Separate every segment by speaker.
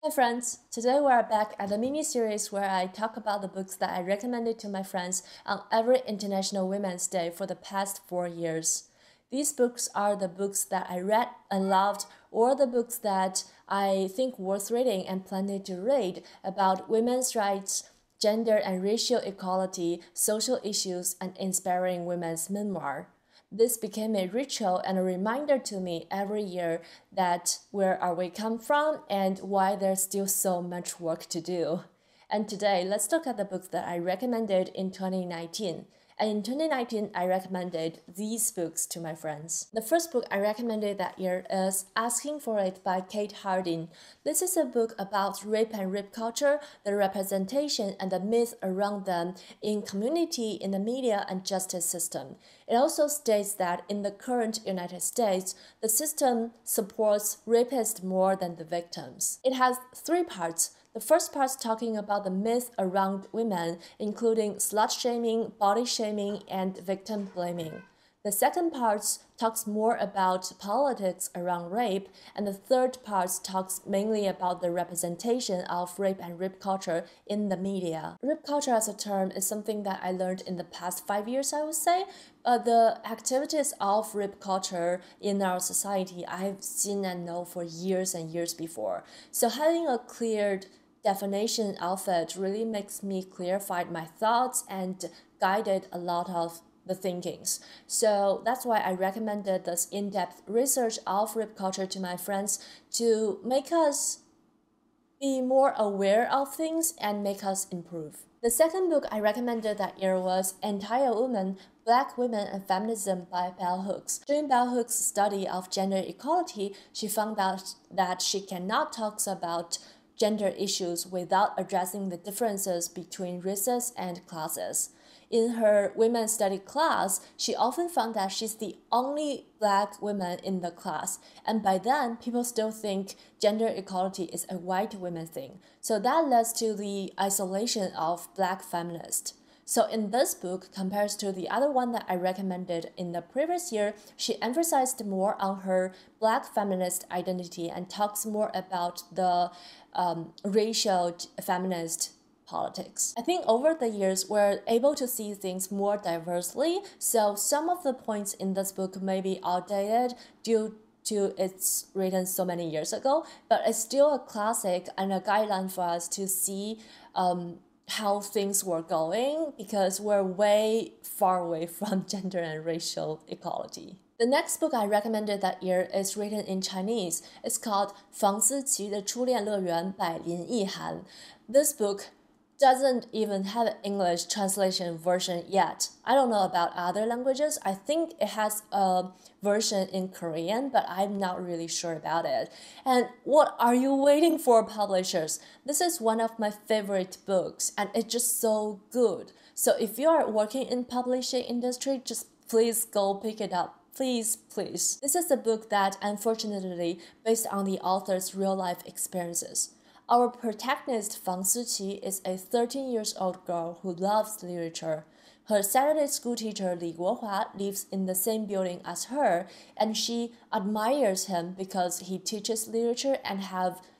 Speaker 1: Hi friends, today we are back at the mini-series where I talk about the books that I recommended to my friends on every International Women's Day for the past 4 years. These books are the books that I read and loved, or the books that I think worth reading and planning to read about women's rights, gender and racial equality, social issues, and inspiring women's memoir. This became a ritual and a reminder to me every year that where are we come from and why there's still so much work to do. And today, let's look at the books that I recommended in 2019. And in 2019, I recommended these books to my friends. The first book I recommended that year is Asking for It by Kate Harding. This is a book about rape and rape culture, the representation and the myth around them in community, in the media, and justice system. It also states that in the current United States, the system supports rapists more than the victims. It has 3 parts. The first part is talking about the myth around women, including slut-shaming, body-shaming, and victim blaming. The second part talks more about politics around rape, and the third part talks mainly about the representation of rape and rape culture in the media. Rape culture as a term is something that I learned in the past 5 years, I would say. The activities of rape culture in our society, I've seen and know for years and years before. So having a clear definition of it really makes me clarify my thoughts and guided a lot of the thinkings. So that's why I recommended this in-depth research of rape culture to my friends to make us be more aware of things and make us improve. The second book I recommended that year was Anti-Woman, Black Women and Feminism by Bell Hooks. During Bell Hooks' study of gender equality, she found out that she cannot talk about gender issues without addressing the differences between races and classes. In her women's study class, she often found that she's the only black woman in the class, and by then, people still think gender equality is a white women thing. So that leads to the isolation of black feminists. So in this book, compared to the other one that I recommended in the previous year, she emphasized more on her black feminist identity and talks more about the racial feminist politics. I think over the years, we're able to see things more diversely, so some of the points in this book may be outdated due to it's written so many years ago, but it's still a classic and a guideline for us to see how things were going because we're way far away from gender and racial equality. The next book I recommended that year is written in Chinese. It's called 房思琪的初恋乐园 by Lin Yihan. This book doesn't even have an English translation version yet. I don't know about other languages. I think it has a version in Korean, but I'm not really sure about it. And what are you waiting for, publishers? This is one of my favorite books, and it's just so good. So if you are working in publishing industry, just please go pick it up. Please, please. This is a book that, unfortunately, based on the author's real-life experiences. Our protagonist Fang Siqi is a 13-year-old girl who loves literature. Her Saturday school teacher Li Guohua lives in the same building as her, and she admires him because he teaches literature and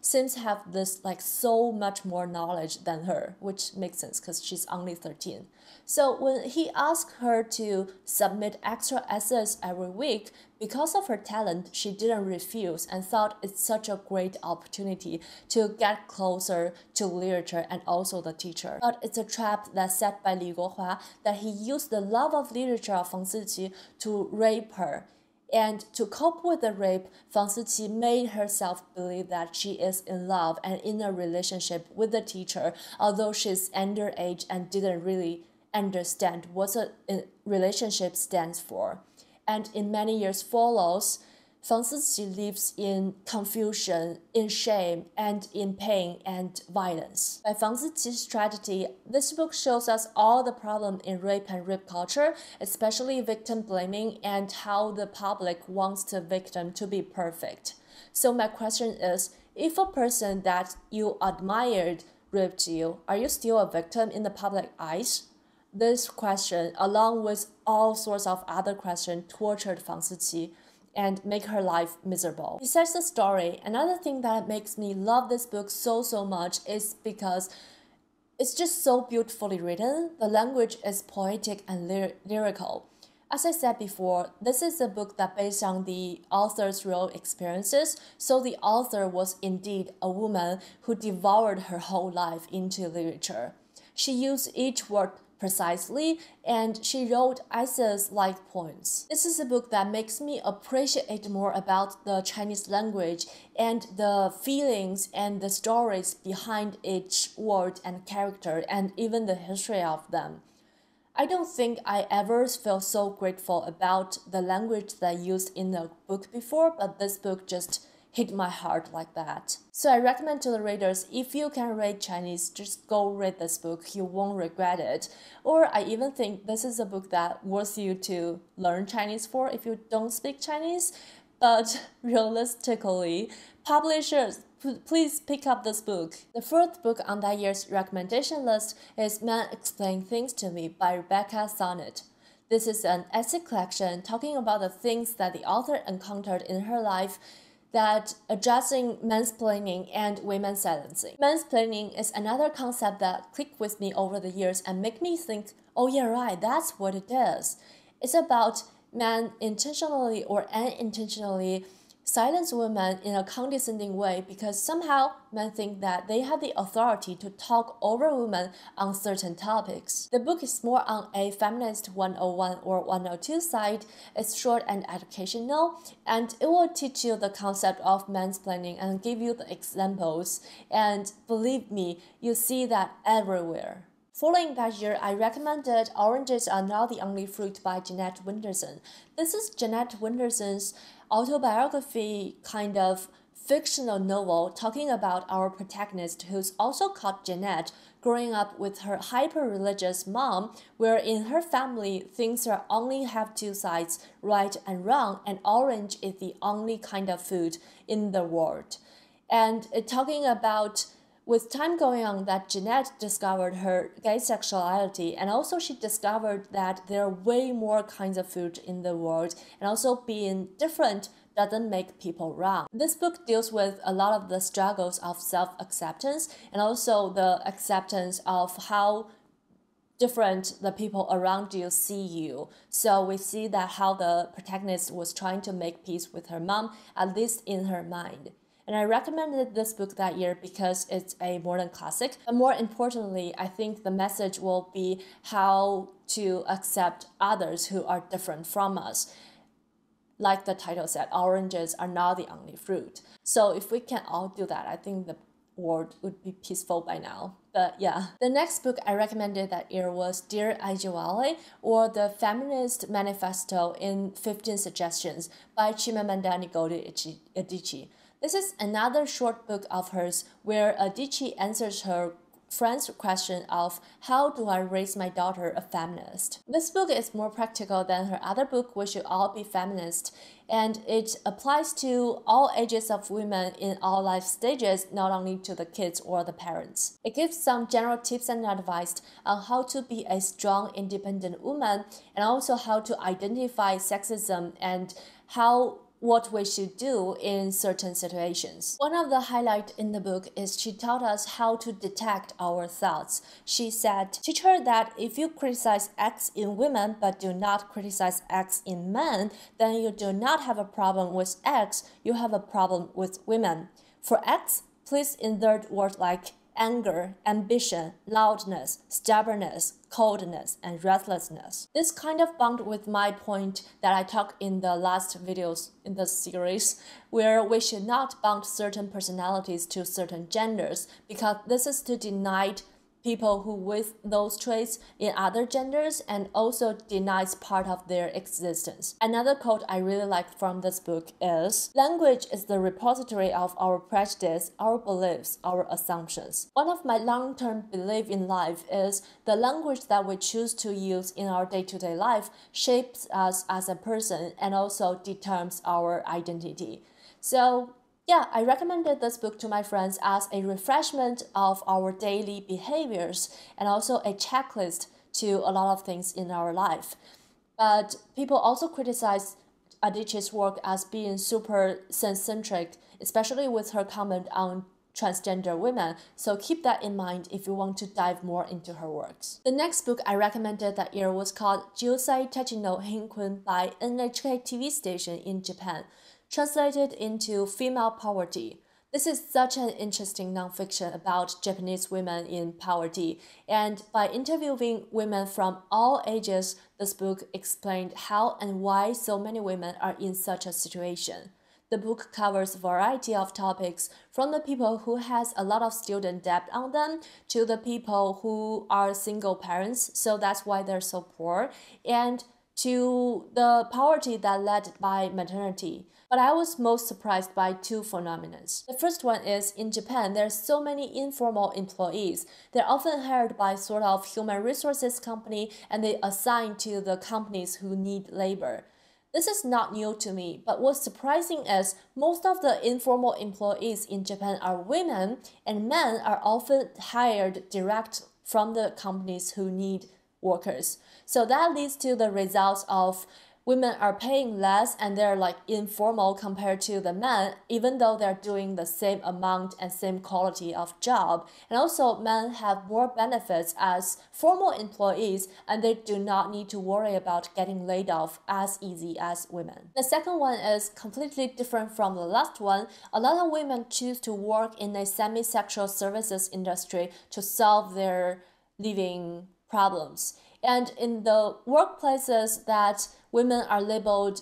Speaker 1: seems to have this so much more knowledge than her, which makes sense because she's only 13. So when he asked her to submit extra essays every week, because of her talent, she didn't refuse and thought it's such a great opportunity to get closer to literature and also the teacher. But it's a trap that's set by Li Guohua that he used the love of literature of Fang Siqi to rape her. And to cope with the rape, Fang Siqi made herself believe that she is in love and in a relationship with the teacher, although she's underage and didn't really understand what a relationship stands for. And in many years follows, Fang Siqi lives in confusion, in shame, and in pain and violence. By Fang Siqi's tragedy, this book shows us all the problem in rape and rape culture, especially victim blaming and how the public wants the victim to be perfect. So my question is, if a person that you admired raped you, are you still a victim in the public eyes? This question, along with all sorts of other questions, tortured Fang Siqi. and make her life miserable. Besides the story, another thing that makes me love this book so much is because it's just so beautifully written. The language is poetic and lyrical. As I said before, this is a book that based on the author's real experiences, so the author was indeed a woman who devoured her whole life into literature. She used each word precisely, and she wrote essays-like poems. This is a book that makes me appreciate more about the Chinese language and the feelings and the stories behind each word and character, and even the history of them. I don't think I ever felt so grateful about the language that I used in the book before, but this book just hit my heart like that. So I recommend to the readers, if you can read Chinese, just go read this book. You won't regret it. Or I even think this is a book that worth you to learn Chinese for if you don't speak Chinese. But realistically, publishers, please pick up this book. The fourth book on that year's recommendation list is Men Explain Things to Me by Rebecca Sonnet. This is an essay collection talking about the things that the author encountered in her life that addressing mansplaining and women silencing. Mansplaining is another concept that clicked with me over the years and make me think, oh yeah, right, that's what it is. It's about men intentionally or unintentionally silence women in a condescending way because somehow men think that they have the authority to talk over women on certain topics. The book is more on a feminist 101 or 102 side. It's short and educational, and it will teach you the concept of mansplaining and give you the examples. And believe me, you see that everywhere. Following that year, I recommended Oranges Are Not the Only Fruit by Jeanette Winterson. This is Jeanette Winterson's autobiography kind of fictional novel talking about our protagonist, who's also called Jeanette, growing up with her hyper-religious mom, where in her family things are only have two sides, right and wrong, and orange is the only kind of food in the world. And talking about with time going on that Jeanette discovered her gay sexuality, and also she discovered that there are way more kinds of food in the world, and also being different doesn't make people wrong. This book deals with a lot of the struggles of self-acceptance and also the acceptance of how different the people around you see you. So we see that how the protagonist was trying to make peace with her mom, at least in her mind. And I recommended this book that year because it's a modern classic. But more importantly, I think the message will be how to accept others who are different from us. Like the title said, oranges are not the only fruit. So if we can all do that, I think the world would be peaceful by now. But yeah. The next book I recommended that year was Dear Ajiwale, or The Feminist Manifesto in 15 Suggestions by Chimamanda Ngozi Adichie. This is another short book of hers where Adichie answers her friend's question of how do I raise my daughter a feminist. This book is more practical than her other book, We Should All Be Feminist, and it applies to all ages of women in all life stages, not only to the kids or the parents. It gives some general tips and advice on how to be a strong, independent woman, and also how to identify sexism and what we should do in certain situations. One of the highlights in the book is she taught us how to detect our thoughts. She said, teach her that if you criticize X in women but do not criticize X in men, then you do not have a problem with X, you have a problem with women. For X, please insert words like anger, ambition, loudness, stubbornness, coldness, and restlessness. This kind of bound with my point that I talked in the last videos in the series, where we should not bound certain personalities to certain genders, because this is to deny people who with those traits in other genders and also denies part of their existence. Another quote I really like from this book is, language is the repository of our prejudice, our beliefs, our assumptions. One of my long-term beliefs in life is the language that we choose to use in our day-to-day life shapes us as a person and also determines our identity. So yeah, I recommended this book to my friends as a refreshment of our daily behaviors and also a checklist to a lot of things in our life. But people also criticize Adichie's work as being super sense-centric, especially with her comment on transgender women, so keep that in mind if you want to dive more into her works. The next book I recommended that year was called Josei Tachino Hinkun by NHK TV station in Japan, translated into Female Poverty. This is such an interesting nonfiction about Japanese women in poverty, and by interviewing women from all ages, this book explained how and why so many women are in such a situation. The book covers a variety of topics, from the people who has a lot of student debt on them to the people who are single parents, so that's why they're so poor, and to the poverty that led by maternity. But I was most surprised by two phenomena. The first one is, in Japan, there are so many informal employees. They're often hired by sort of human resources company, and they assign to the companies who need labor. This is not new to me, but what's surprising is most of the informal employees in Japan are women, and men are often hired direct from the companies who need workers. So that leads to the results of women are paying less and they're like informal compared to the men, even though they're doing the same amount and same quality of job. And also men have more benefits as formal employees, and they do not need to worry about getting laid off as easy as women. The second one is completely different from the last one. A lot of women choose to work in a semi-sexual services industry to solve their living problems. And in the workplaces that women are labeled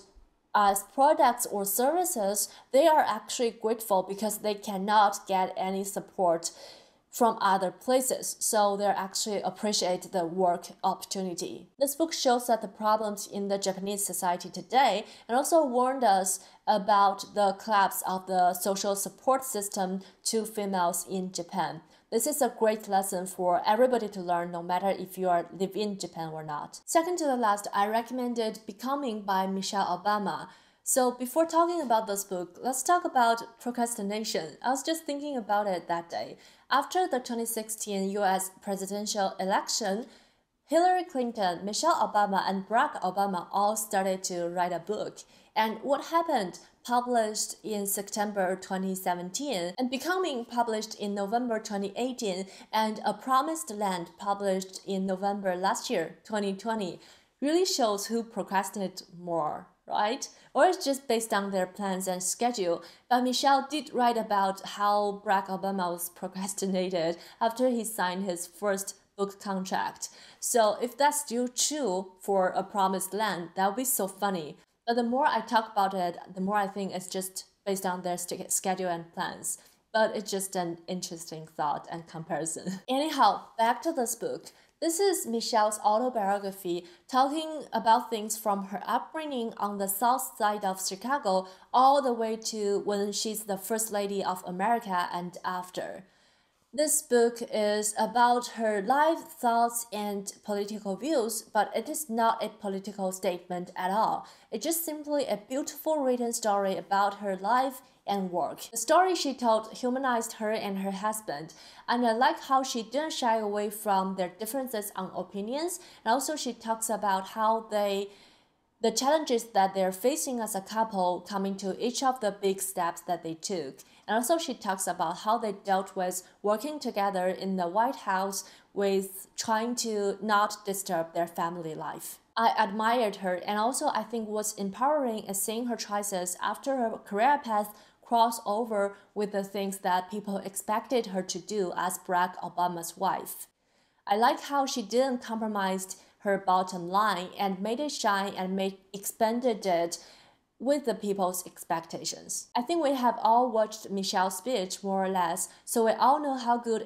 Speaker 1: as products or services, they are actually grateful because they cannot get any support from other places, so they actually appreciate the work opportunity. This book shows that the problems in the Japanese society today, and also warned us about the collapse of the social support system to females in Japan. This is a great lesson for everybody to learn, no matter if you live in Japan or not. Second to the last, I recommended Becoming by Michelle Obama. So before talking about this book, let's talk about procrastination. I was just thinking about it that day. After the 2016 US presidential election, Hillary Clinton, Michelle Obama, and Barack Obama all started to write a book. And what happened? Published in September 2017, and Becoming published in November 2018, and A Promised Land published in November last year, 2020, really shows who procrastinated more, right? Or it's just based on their plans and schedule. But Michelle did write about how Barack Obama was procrastinated after he signed his first book contract. So if that's still true for A Promised Land, that would be so funny. But the more I talk about it, the more I think it's just based on their schedule and plans. But it's just an interesting thought and comparison. Anyhow, back to this book. This is Michelle's autobiography, talking about things from her upbringing on the south side of Chicago all the way to when she's the First Lady of America and after. This book is about her life, thoughts, and political views, but it is not a political statement at all. It's just simply a beautiful written story about her life and work. The story she told humanized her and her husband, and I like how she didn't shy away from their differences on opinions, and also she talks about how the challenges that they're facing as a couple coming to each of the big steps that they took. And also she talks about how they dealt with working together in the White House with trying to not disturb their family life. I admired her, and also I think what's empowering is seeing her choices after her career path cross over with the things that people expected her to do as Barack Obama's wife. I like how she didn't compromise her bottom line and made it shine and expanded it with the people's expectations. I think we have all watched Michelle's speech more or less, so we all know how good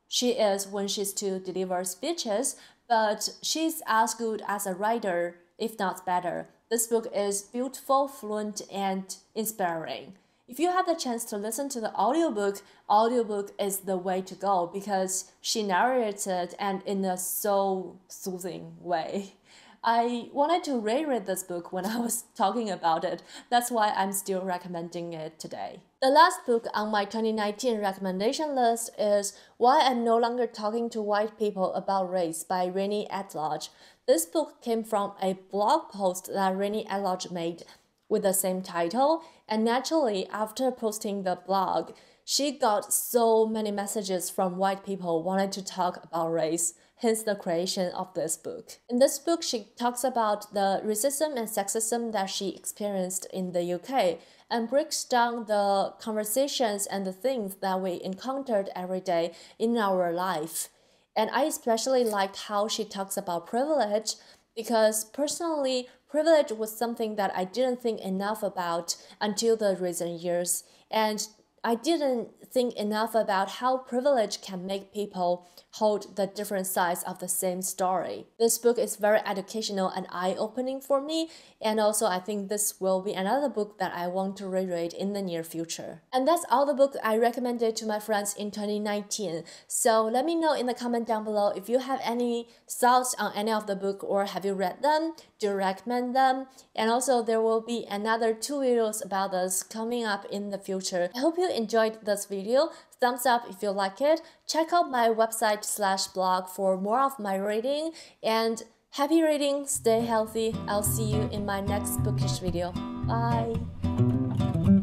Speaker 1: she is when she's to deliver speeches, but she's as good as a writer, if not better. This book is beautiful, fluent, and inspiring. If you have the chance to listen to the audiobook is the way to go because she narrates it and in a so soothing way. I wanted to reread this book when I was talking about it. That's why I'm still recommending it today. The last book on my 2019 recommendation list is Why I'm No Longer Talking to White People About Race by Renee Atladge. This book came from a blog post that Renee Atladge made with the same title, and naturally, after posting the blog, she got so many messages from white people wanting to talk about race, hence the creation of this book. In this book, she talks about the racism and sexism that she experienced in the UK and breaks down the conversations and the things that we encountered every day in our life. And I especially liked how she talks about privilege because personally, privilege was something that I didn't think enough about until the recent years. And I didn't think enough about how privilege can make people hold the different sides of the same story. This book is very educational and eye-opening for me, and also I think this will be another book that I want to reread in the near future. And that's all the books I recommended to my friends in 2019. So let me know in the comment down below if you have any thoughts on any of the book or have you read them, do you recommend them? And also there will be another 2 videos about this coming up in the future. I hope you enjoyed this video. Thumbs up if you like it. Check out my website/blog for more of my reading. And happy reading, stay healthy. I'll see you in my next bookish video. Bye!